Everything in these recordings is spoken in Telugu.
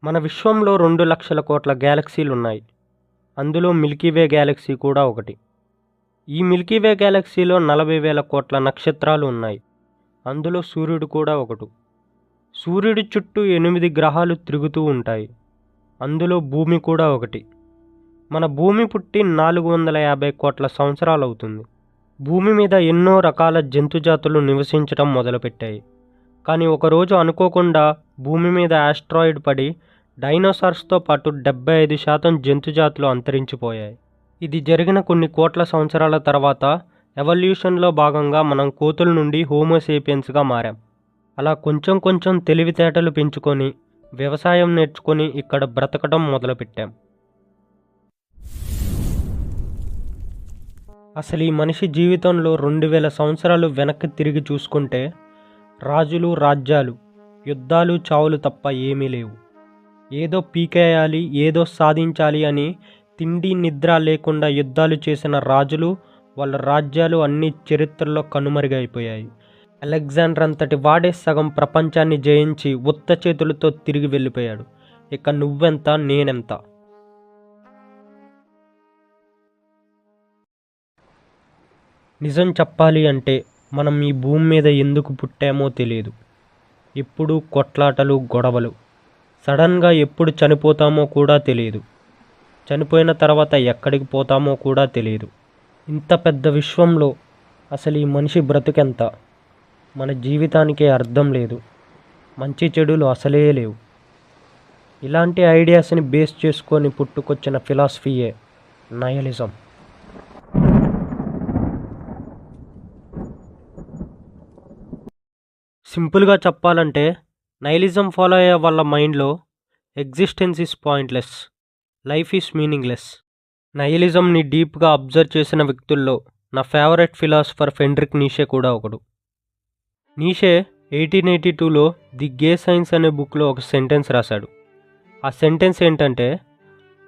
మన విశ్వంలో 2,00,000 కోట్ల గ్యాలక్సీలున్నాయి. అందులో మిల్కీవే గ్యాలక్సీ కూడా ఒకటి. ఈ మిల్కీవే గ్యాలక్సీలో 40,000 కోట్ల నక్షత్రాలు ఉన్నాయి. అందులో సూర్యుడు కూడా ఒకడు. సూర్యుడి చుట్టూ 8 గ్రహాలు తిరుగుతూ ఉంటాయి. అందులో భూమి కూడా ఒకటి. మన భూమి పుట్టి 450 కోట్ల సంవత్సరాలవుతుంది. భూమి మీద ఎన్నో రకాల జంతుజాతులు నివసించటం మొదలుపెట్టాయి. కానీ ఒకరోజు అనుకోకుండా భూమి మీద ఆస్ట్రాయిడ్ పడి డైనోసార్స్తో పాటు 75% జంతుజాతులు అంతరించిపోయాయి. ఇది జరిగిన కొన్ని కోట్ల సంవత్సరాల తర్వాత ఎవల్యూషన్లో భాగంగా మనం కోతుల నుండి హోమోసేపియన్స్గా మారాం. అలా కొంచెం కొంచెం తెలివితేటలు పెంచుకొని వ్యవసాయం నేర్చుకొని ఇక్కడ బ్రతకడం మొదలుపెట్టాం. అసలు ఈ మనిషి జీవితంలో 2000 సంవత్సరాలు వెనక్కి తిరిగి చూసుకుంటే రాజులు, రాజ్యాలు, యుద్ధాలు, చావులు తప్ప ఏమీ లేవు. ఏదో పీకేయాలి, ఏదో సాధించాలి అని తిండి నిద్ర లేకుండా యుద్ధాలు చేసిన రాజులు, వాళ్ళ రాజ్యాలు అన్ని చరిత్రలో కనుమరుగైపోయాయి. అలెగ్జాండర్ అంతటి వాడే సగం ప్రపంచాన్ని జయించి ఉత్త చేతులతో తిరిగి వెళ్ళిపోయాడు. ఇక నువ్వెంత, నేనెంత? నిజం చెప్పాలి అంటే మనం ఈ భూమి మీద ఎందుకు పుట్టామో తెలియదు. ఎప్పుడు కొట్లాటలు, గొడవలు. సడన్గా ఎప్పుడు చనిపోతామో కూడా తెలియదు. చనిపోయిన తర్వాత ఎక్కడికి పోతామో కూడా తెలియదు. ఇంత పెద్ద విశ్వంలో అసలు ఈ మనిషి బ్రతుకెంత? మన జీవితానికే అర్థం లేదు. మంచి చెడులు అసలే లేవు. ఇలాంటి ఐడియాస్ని బేస్ చేసుకొని పుట్టుకొచ్చిన ఫిలాసఫీయే నయలిజం. సింపుల్గా చెప్పాలంటే నైలిజం ఫాలో అయ్యే వాళ్ళ మైండ్లో existence is pointless, life is meaningless. నైలిజంని డీప్గా అబ్జర్వ్ చేసిన వ్యక్తుల్లో నా ఫేవరెట్ ఫిలాసఫర్ ఫ్రెడరిక్ నీషే కూడా ఒకడు. నీషే 1882లో ది గే సైన్స్ అనే బుక్లో ఒక సెంటెన్స్ రాశాడు. ఆ సెంటెన్స్ ఏంటంటే,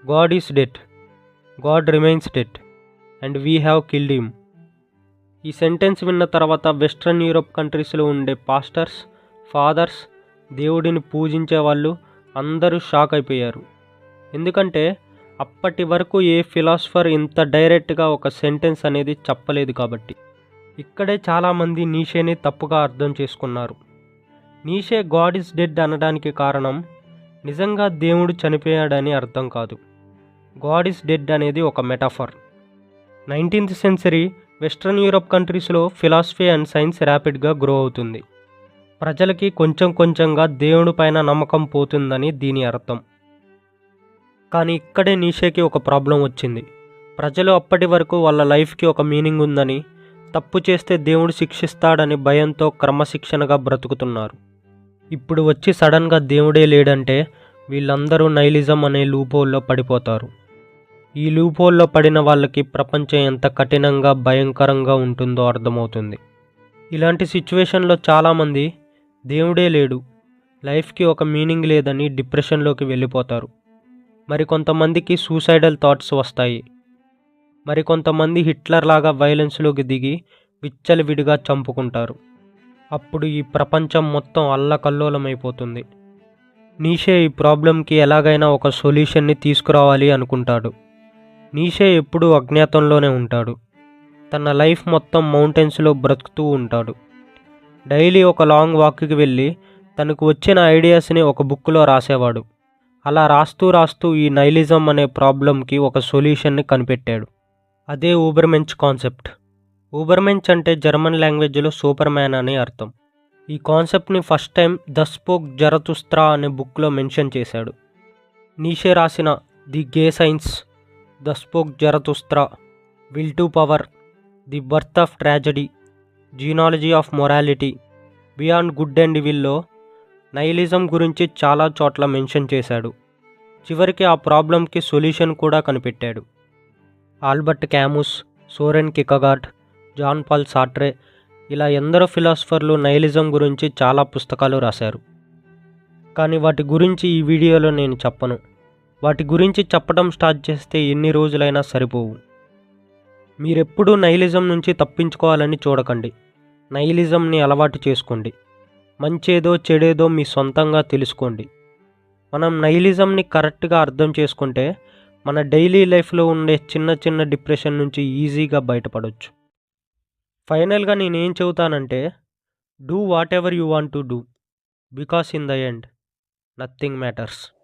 God is dead, God remains dead and we have killed him. ఈ సెంటెన్స్ విన్న తర్వాత వెస్ట్రన్ యూరోప్ కంట్రీస్లో ఉండే పాస్టర్స్, ఫాదర్స్, దేవుడిని పూజించే వాళ్ళు అందరూ షాక్ అయిపోయారు. ఎందుకంటే అప్పటి వరకు ఏ ఫిలాసఫర్ ఇంత డైరెక్ట్గా ఒక సెంటెన్స్ అనేది చెప్పలేదు కాబట్టి. ఇక్కడే చాలామంది నీషేని తప్పుగా అర్థం చేసుకున్నారు. నీషే గాడ్ ఈజ్ డెడ్ అనడానికి కారణం నిజంగా దేవుడు చనిపోయాడని అర్థం కాదు. గాడ్ ఈజ్ డెడ్ అనేది ఒక metaphor. 19th century western Europe కంట్రీస్లో ఫిలాసఫీ అండ్ సైన్స్ ర్యాపిడ్గా గ్రో అవుతుంది. ప్రజలకి కొంచెం కొంచెంగా దేవుడి పైన నమ్మకం పోతుందని దీని అర్థం. కానీ ఇక్కడే నీషేకి ఒక ప్రాబ్లం వచ్చింది. ప్రజలు అప్పటి వరకు వాళ్ళ లైఫ్కి ఒక మీనింగ్ ఉందని, తప్పు చేస్తే దేవుడు శిక్షిస్తాడని భయంతో క్రమశిక్షణగా బ్రతుకుతున్నారు. ఇప్పుడు వచ్చి సడన్గా దేవుడే లేడంటే వీళ్ళందరూ నైలిజం అనే లూపోల్లో పడిపోతారు. ఈ లూపోల్లో పడిన వాళ్ళకి ప్రపంచం ఎంత కఠినంగా, భయంకరంగా ఉంటుందో అర్థమవుతుంది. ఇలాంటి సిచ్యువేషన్లో చాలామంది దేవుడే లేడు, లైఫ్కి ఒక మీనింగ్ లేదని డిప్రెషన్లోకి వెళ్ళిపోతారు. మరికొంతమందికి సూసైడల్ థాట్స్ వస్తాయి. మరికొంతమంది హిట్లర్ లాగా వైలెన్స్లోకి దిగి విచ్చలవిడిగా చంపుకుంటారు. అప్పుడు ఈ ప్రపంచం మొత్తం అల్లకల్లోలమైపోతుంది. నీషే ఈ ప్రాబ్లంకి ఎలాగైనా ఒక సొల్యూషన్ని తీసుకురావాలి అనుకుంటాడు. నీషే ఎప్పుడూ అజ్ఞాతంలోనే ఉంటాడు. తన లైఫ్ మొత్తం మౌంటైన్స్లో బ్రతుకుతూ ఉంటాడు. డైలీ ఒక లాంగ్ వాక్కి వెళ్ళి తనకు వచ్చిన ఐడియాస్ని ఒక బుక్లో రాసేవాడు. అలా రాస్తూ రాస్తూ ఈ నైలిజం అనే ప్రాబ్లంకి ఒక సొల్యూషన్ని కనిపెట్టాడు. అదే ఊబర్మెంచ్ కాన్సెప్ట్. ఊబర్మెంచ్ అంటే జర్మన్ లాంగ్వేజ్లో సూపర్ మ్యాన్ అని అర్థం. ఈ కాన్సెప్ట్ని first time the spoke Zarathustra అనే బుక్లో మెన్షన్ చేశాడు. నీషే రాసిన the gay science, the spoke Zarathustra, will to power, the birth of tragedy, genealogy of morality, beyond good and విల్లో నైలిజం గురించి చాలా చోట్ల మెన్షన్ చేశాడు. చివరికి ఆ ప్రాబ్లంకి సొల్యూషన్ కూడా కనిపెట్టాడు. ఆల్బర్ట్ క్యాముస్, సోరెన్ కిర్కెగార్డ్, జాన్ పాల్ సార్ట్రే ఇలా ఎందరో ఫిలాసఫర్లు నైలిజం గురించి చాలా పుస్తకాలు రాశారు. కానీ వాటి గురించి ఈ వీడియోలో నేను చెప్పను. వాటి గురించి చెప్పడం స్టార్ట్ చేస్తే ఎన్ని రోజులైనా సరిపోవు. మీరెప్పుడూ నైలిజం నుంచి తప్పించుకోవాలని చూడకండి. నైలిజంని అలవాటు చేసుకోండి. మంచేదో చెడేదో మీ సొంతంగా తెలుసుకోండి. మనం నైలిజంని కరెక్ట్గా అర్థం చేసుకుంటే మన డైలీ లైఫ్లో ఉండే చిన్న చిన్న డిప్రెషన్ నుంచి ఈజీగా బయటపడవచ్చు. ఫైనల్గా నేనేం చెబుతానంటే, do whatever you want to do, because in the end nothing matters.